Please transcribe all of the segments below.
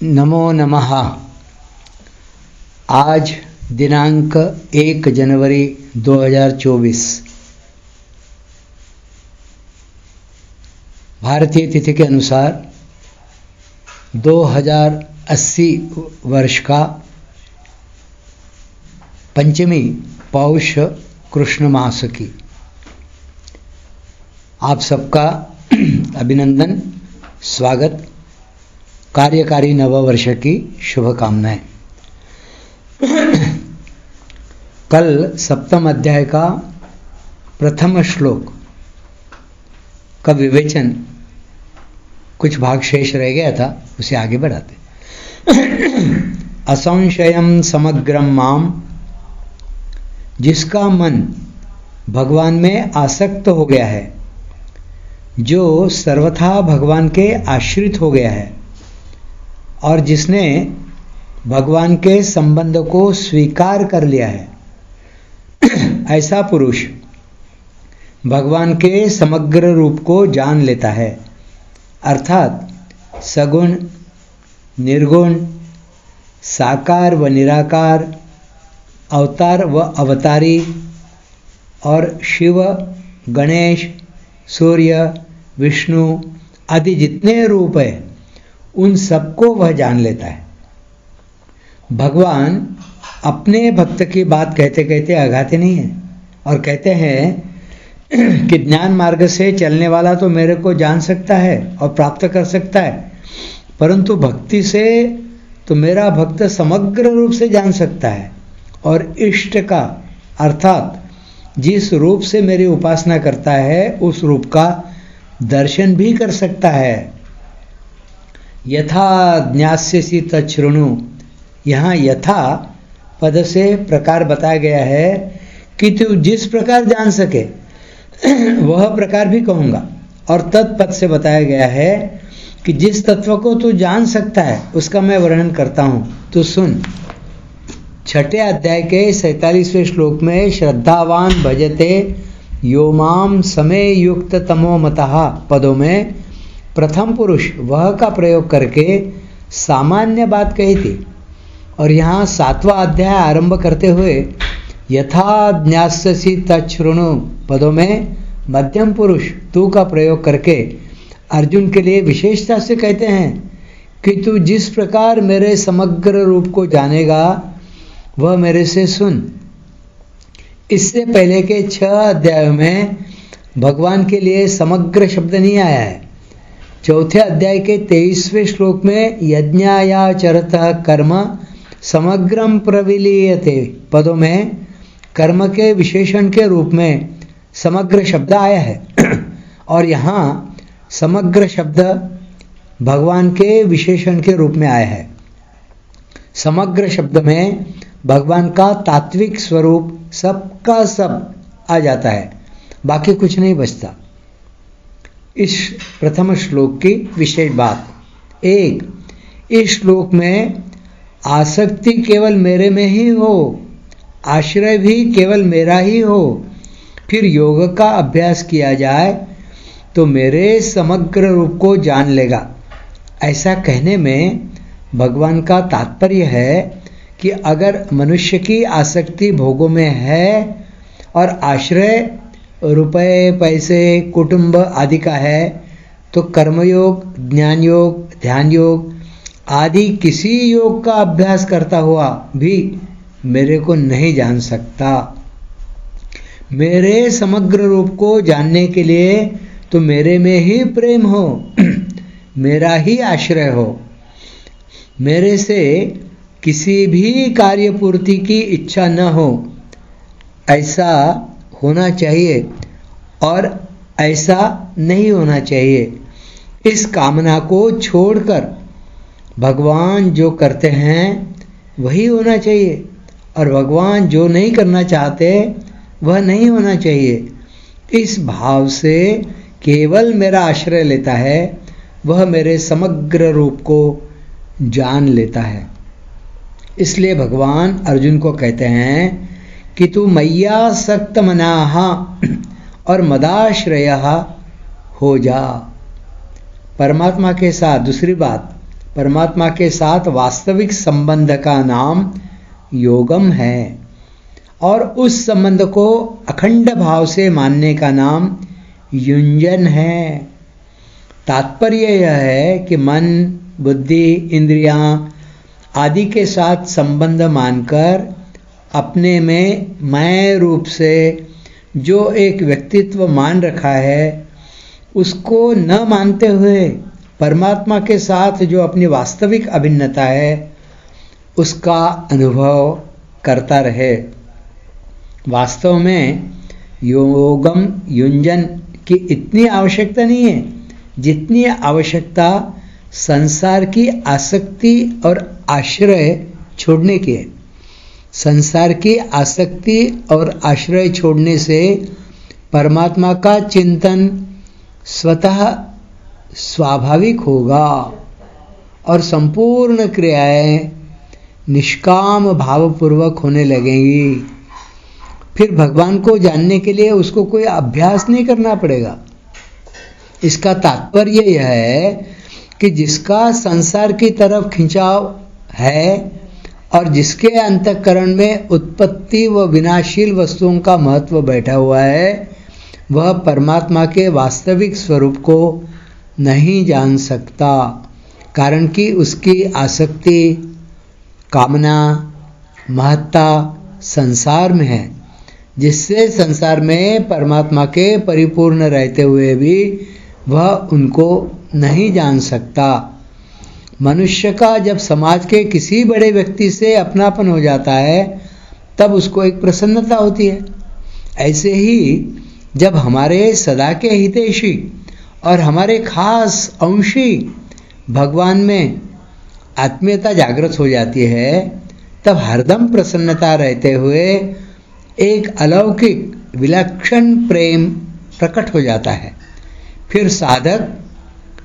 नमो नमः। आज दिनांक 1 जनवरी 2024 भारतीय तिथि के अनुसार 2080 वर्ष का पंचमी पौष कृष्ण मास की आप सबका अभिनंदन, स्वागत, कार्यकारी नववर्ष की शुभकामनाएं। कल सप्तम अध्याय का प्रथम श्लोक का विवेचन कुछ भाग शेष रह गया था, उसे आगे बढ़ाते। असंशयम समग्रम माम, जिसका मन भगवान में आसक्त हो गया है, जो सर्वथा भगवान के आश्रित हो गया है और जिसने भगवान के संबंध को स्वीकार कर लिया है, ऐसा पुरुष भगवान के समग्र रूप को जान लेता है। अर्थात सगुण, निर्गुण, साकार व निराकार, अवतार व अवतारी और शिव, गणेश, सूर्य, विष्णु आदि जितने रूप हैं उन सबको वह जान लेता है। भगवान अपने भक्त की बात कहते कहते आघाते नहीं हैं और कहते हैं कि ज्ञान मार्ग से चलने वाला तो मेरे को जान सकता है और प्राप्त कर सकता है, परंतु भक्ति से तो मेरा भक्त समग्र रूप से जान सकता है और इष्ट का अर्थात जिस रूप से मेरी उपासना करता है उस रूप का दर्शन भी कर सकता है। यथा ज्ञास्यसि तच्छृणु, यहाँ यथा पद से प्रकार बताया गया है कि तू जिस प्रकार जान सके वह प्रकार भी कहूँगा, और तत्पद से बताया गया है कि जिस तत्व को तू जान सकता है उसका मैं वर्णन करता हूँ, तो सुन। छठे अध्याय के 47वें श्लोक में श्रद्धावान भजते यो माम समय युक्त तमो मतः पदों में प्रथम पुरुष वह का प्रयोग करके सामान्य बात कही थी, और यहाँ 7वां अध्याय आरंभ करते हुए यथा ज्ञास्यसि तच्छृणु पदों में मध्यम पुरुष तू का प्रयोग करके अर्जुन के लिए विशेषता से कहते हैं कि तू जिस प्रकार मेरे समग्र रूप को जानेगा वह मेरे से सुन। इससे पहले के 6 अध्यायों में भगवान के लिए समग्र शब्द नहीं आया है। चौथे अध्याय के 23वें श्लोक में यज्ञायाचरतः कर्म समग्रम प्रविलीयते पदों में कर्म के विशेषण के रूप में समग्र शब्द आया है और यहाँ समग्र शब्द भगवान के विशेषण के रूप में आया है। समग्र शब्द में भगवान का तात्विक स्वरूप सबका सब आ जाता है, बाकी कुछ नहीं बचता। इस प्रथम श्लोक की विशेष बात एक, इस श्लोक में आसक्ति केवल मेरे में ही हो, आश्रय भी केवल मेरा ही हो, फिर योग का अभ्यास किया जाए तो मेरे समग्र रूप को जान लेगा। ऐसा कहने में भगवान का तात्पर्य है कि अगर मनुष्य की आसक्ति भोगों में है और आश्रय रुपए, पैसे, कुटुंब आदि का है तो कर्मयोग, ज्ञान योग, ध्यान योग आदि किसी योग का अभ्यास करता हुआ भी मेरे को नहीं जान सकता। मेरे समग्र रूप को जानने के लिए तो मेरे में ही प्रेम हो, मेरा ही आश्रय हो, मेरे से किसी भी कार्य पूर्ति की इच्छा न हो, ऐसा होना चाहिए और ऐसा नहीं होना चाहिए। इस कामना को छोड़कर भगवान जो करते हैं वही होना चाहिए और भगवान जो नहीं करना चाहते वह नहीं होना चाहिए। इस भाव से केवल मेरा आश्रय लेता है वह मेरे समग्र रूप को जान लेता है। इसलिए भगवान अर्जुन को कहते हैं कि तू मैया सक्त मनाहा और मदाश्रय हो जा। परमात्मा के साथ दूसरी बात, परमात्मा के साथ वास्तविक संबंध का नाम योगम है, और उस संबंध को अखंड भाव से मानने का नाम युंजन है। तात्पर्य यह है कि मन, बुद्धि, इंद्रियां आदि के साथ संबंध मानकर अपने में मैं रूप से जो एक व्यक्तित्व मान रखा है, उसको न मानते हुए परमात्मा के साथ जो अपनी वास्तविक अभिन्नता है उसका अनुभव करता रहे। वास्तव में योगम युंजन की इतनी आवश्यकता नहीं है जितनी आवश्यकता संसार की आसक्ति और आश्रय छोड़ने की है। संसार की आसक्ति और आश्रय छोड़ने से परमात्मा का चिंतन स्वतः स्वाभाविक होगा और संपूर्ण क्रियाएं निष्काम भावपूर्वक होने लगेंगी। फिर भगवान को जानने के लिए उसको कोई अभ्यास नहीं करना पड़ेगा। इसका तात्पर्य यह है कि जिसका संसार की तरफ खिंचाव है और जिसके अंतःकरण में उत्पत्ति व विनाशील वस्तुओं का महत्व बैठा हुआ है, वह परमात्मा के वास्तविक स्वरूप को नहीं जान सकता, कारण कि उसकी आसक्ति, कामना, महत्ता संसार में है, जिससे संसार में परमात्मा के परिपूर्ण रहते हुए भी वह उनको नहीं जान सकता। मनुष्य का जब समाज के किसी बड़े व्यक्ति से अपनापन हो जाता है तब उसको एक प्रसन्नता होती है। ऐसे ही जब हमारे सदा के हितैषी और हमारे खास अंशी भगवान में आत्मीयता जागृत हो जाती है, तब हरदम प्रसन्नता रहते हुए एक अलौकिक विलक्षण प्रेम प्रकट हो जाता है। फिर साधक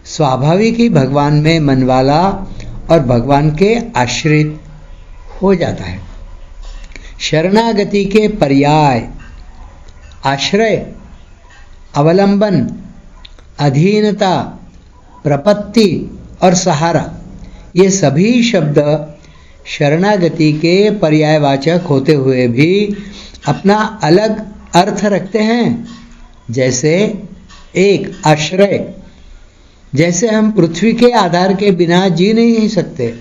स्वाभाविक ही भगवान में मनवाला और भगवान के आश्रित हो जाता है। शरणागति के पर्याय आश्रय, अवलंबन, अधीनता, प्रपत्ति और सहारा, ये सभी शब्द शरणागति के पर्यायवाचक होते हुए भी अपना अलग अर्थ रखते हैं। जैसे एक आश्रय, जैसे हम पृथ्वी के आधार के बिना जी नहीं सकते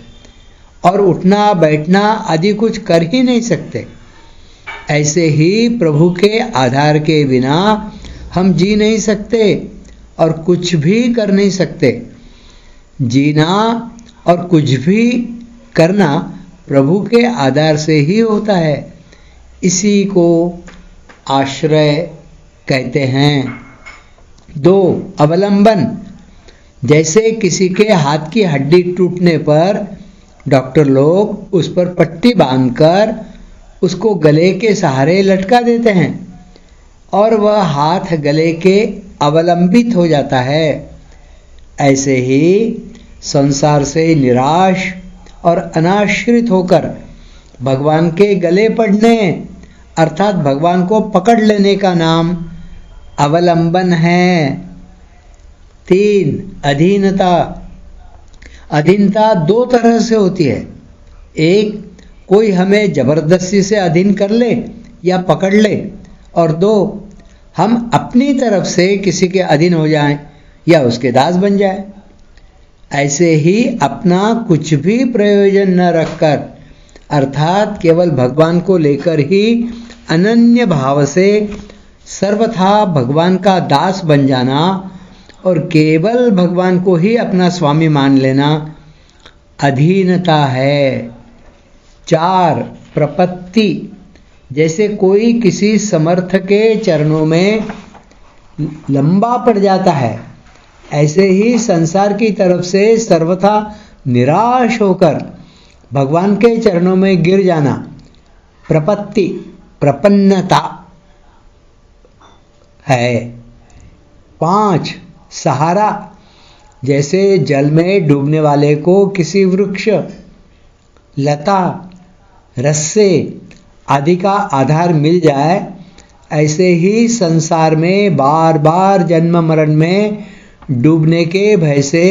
और उठना बैठना आदि कुछ कर ही नहीं सकते, ऐसे ही प्रभु के आधार के बिना हम जी नहीं सकते और कुछ भी कर नहीं सकते। जीना और कुछ भी करना प्रभु के आधार से ही होता है। इसी को आश्रय कहते हैं। 2. अवलंबन, जैसे किसी के हाथ की हड्डी टूटने पर डॉक्टर लोग उस पर पट्टी बांधकर उसको गले के सहारे लटका देते हैं और वह हाथ गले के अवलंबित हो जाता है। ऐसे ही संसार से निराश और अनाश्रित होकर भगवान के गले पड़ने अर्थात भगवान को पकड़ लेने का नाम अवलंबन है। 3. अधीनता। अधीनता 2 तरह से होती है। एक, कोई हमें जबरदस्ती से अधीन कर ले या पकड़ ले, और 2, हम अपनी तरफ से किसी के अधीन हो जाएं या उसके दास बन जाए। ऐसे ही अपना कुछ भी प्रयोजन न रखकर अर्थात केवल भगवान को लेकर ही अनन्य भाव से सर्वथा भगवान का दास बन जाना और केवल भगवान को ही अपना स्वामी मान लेना अधीनता है। 4. प्रपत्ति, जैसे कोई किसी समर्थ के चरणों में लंबा पड़ जाता है, ऐसे ही संसार की तरफ से सर्वथा निराश होकर भगवान के चरणों में गिर जाना प्रपत्ति, प्रपन्नता है। 5. सहारा, जैसे जल में डूबने वाले को किसी वृक्ष, लता, रस्से आदि का आधार मिल जाए, ऐसे ही संसार में बार बार जन्म मरण में डूबने के भय से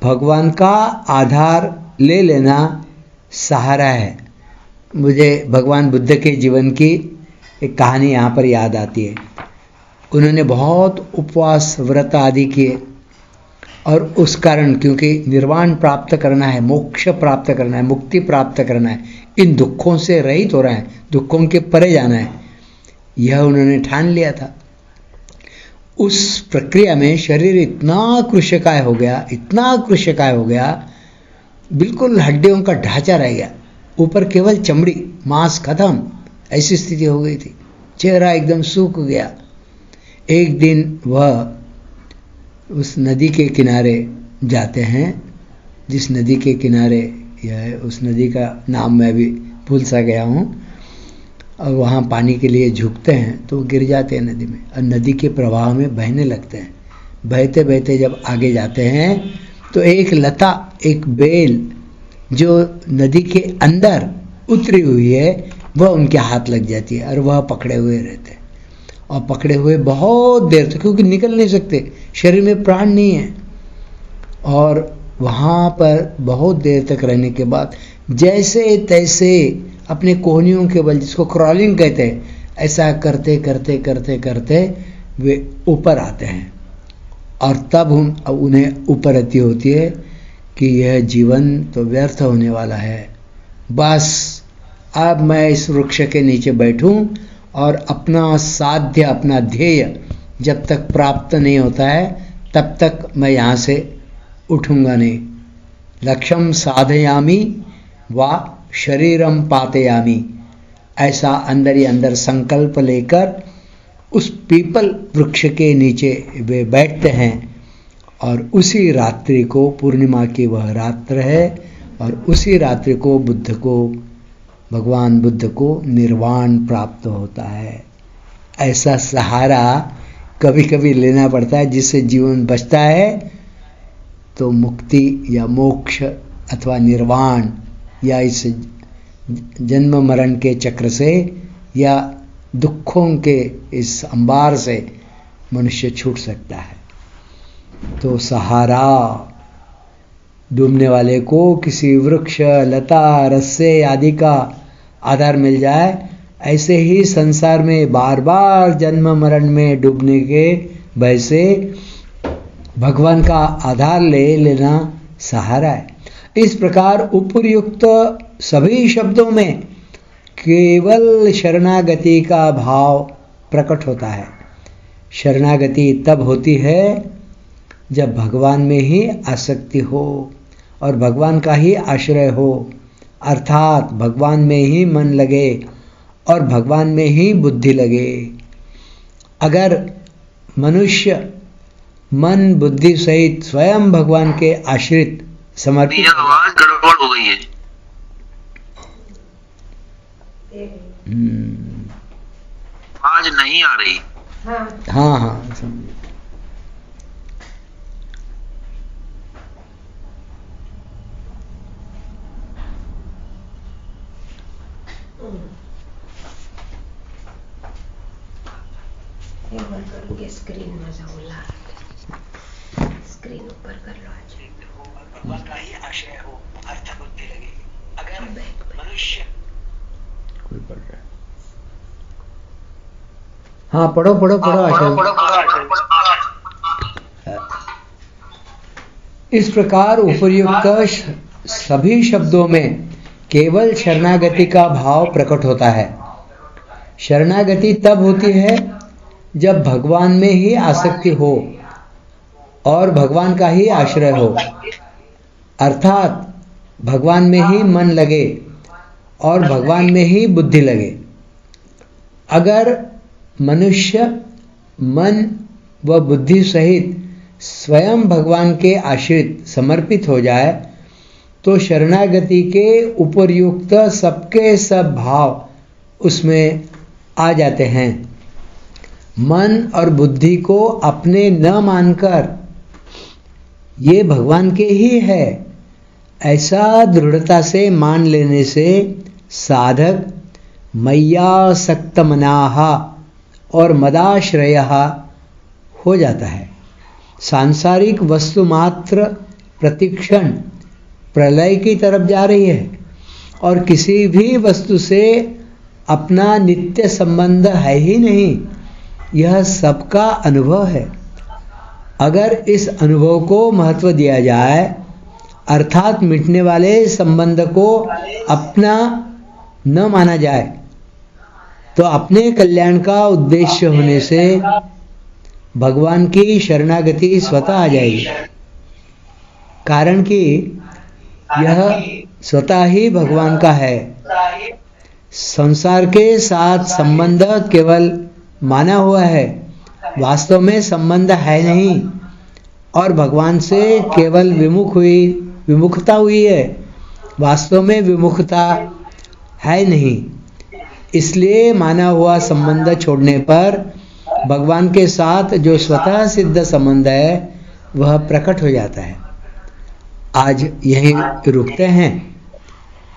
भगवान का आधार ले लेना सहारा है। मुझे भगवान बुद्ध के जीवन की एक कहानी यहाँ पर याद आती है। उन्होंने बहुत उपवास व्रत आदि किए और उस कारण, क्योंकि निर्वाण प्राप्त करना है, मोक्ष प्राप्त करना है, मुक्ति प्राप्त करना है, इन दुखों से रहित हो रहे हैं, दुखों के परे जाना है, यह उन्होंने ठान लिया था। उस प्रक्रिया में शरीर इतना कृशकाय हो गया, इतना कृशकाय हो गया, बिल्कुल हड्डियों का ढांचा रह गया, ऊपर केवल चमड़ी, मांस खत्म, ऐसी स्थिति हो गई थी। चेहरा एकदम सूख गया। एक दिन वह उस नदी के किनारे जाते हैं, जिस नदी के किनारे यह है, उस नदी का नाम मैं भी भूल सा गया हूँ, और वहाँ पानी के लिए झुकते हैं तो गिर जाते हैं नदी में, और नदी के प्रवाह में बहने लगते हैं। बहते बहते जब आगे जाते हैं तो एक लता, एक बेल जो नदी के अंदर उतरी हुई है, वह उनके हाथ लग जाती है और वह पकड़े हुए रहते हैं, और पकड़े हुए बहुत देर तक, क्योंकि निकल नहीं सकते, शरीर में प्राण नहीं है। और वहाँ पर बहुत देर तक रहने के बाद जैसे तैसे अपने कोहनियों के बल, जिसको क्रॉलिंग कहते हैं, ऐसा करते करते करते करते वे ऊपर आते हैं। और तब उन्हें ऊपर अति होती है कि यह जीवन तो व्यर्थ होने वाला है, बस अब मैं इस वृक्ष के नीचे बैठूं और अपना साध्य, अपना ध्येय जब तक प्राप्त नहीं होता है तब तक मैं यहाँ से उठूंगा नहीं। लक्ष्यम साधयामी वा शरीरम पातयामी, ऐसा अंदर ही अंदर संकल्प लेकर उस पीपल वृक्ष के नीचे वे बैठते हैं। और उसी रात्रि को, पूर्णिमा की वह रात्र है, और उसी रात्रि को भगवान बुद्ध को निर्वाण प्राप्त होता है। ऐसा सहारा कभी कभी लेना पड़ता है, जिससे जीवन बचता है तो मुक्ति या मोक्ष अथवा निर्वाण या इस जन्म मरण के चक्र से या दुखों के इस अंबार से मनुष्य छूट सकता है। तो सहारा डूबने वाले को किसी वृक्ष, लता, रस्से आदि का आधार मिल जाए, ऐसे ही संसार में बार बार जन्म मरण में डूबने के भय से भगवान का आधार ले लेना सहारा है। इस प्रकार उपर्युक्त सभी शब्दों में केवल शरणागति का भाव प्रकट होता है। शरणागति तब होती है जब भगवान में ही आसक्ति हो और भगवान का ही आश्रय हो, अर्थात भगवान में ही मन लगे और भगवान में ही बुद्धि लगे। अगर मनुष्य मन बुद्धि सहित स्वयं भगवान के आश्रित समर्पित, आवाज गड़बड़ हो गई है। आज नहीं आ रही। हाँ हाँ समझ। स्क्रीन ऊपर कर लो। भगवान का ही आश्रय हो, अर्थ बुद्धि लगे। अगर मनुष्य कोई पढ़ रहा है, हाँ पढ़ो पढ़ो पढ़ो आश्रय। इस प्रकार उपर्युक्त सभी शब्दों में केवल शरणागति का भाव प्रकट होता है। शरणागति तब होती है जब भगवान में ही आसक्ति हो और भगवान का ही आश्रय हो, अर्थात भगवान में ही मन लगे और भगवान में ही बुद्धि लगे। अगर मनुष्य मन व बुद्धि सहित स्वयं भगवान के आश्रित समर्पित हो जाए तो शरणागति के उपर्युक्त सबके सब भाव उसमें आ जाते हैं। मन और बुद्धि को अपने न मानकर ये भगवान के ही है, ऐसा दृढ़ता से मान लेने से साधक मय्यासक्तमनाः और मदाश्रयः हो जाता है। सांसारिक वस्तु मात्र प्रतिक्षण प्रलय की तरफ जा रही है और किसी भी वस्तु से अपना नित्य संबंध है ही नहीं, यह सबका अनुभव है। अगर इस अनुभव को महत्व दिया जाए, अर्थात मिटने वाले संबंध को अपना न माना जाए, तो अपने कल्याण का उद्देश्य होने से भगवान की शरणागति स्वतः आ जाएगी। कारण कि यह स्वतः ही भगवान का है। संसार के साथ संबंध केवल माना हुआ है, वास्तव में संबंध है नहीं, और भगवान से केवल विमुखता हुई है, वास्तव में विमुखता है नहीं। इसलिए माना हुआ संबंध छोड़ने पर भगवान के साथ जो स्वतः सिद्ध संबंध है वह प्रकट हो जाता है। आज यहीं रुकते हैं।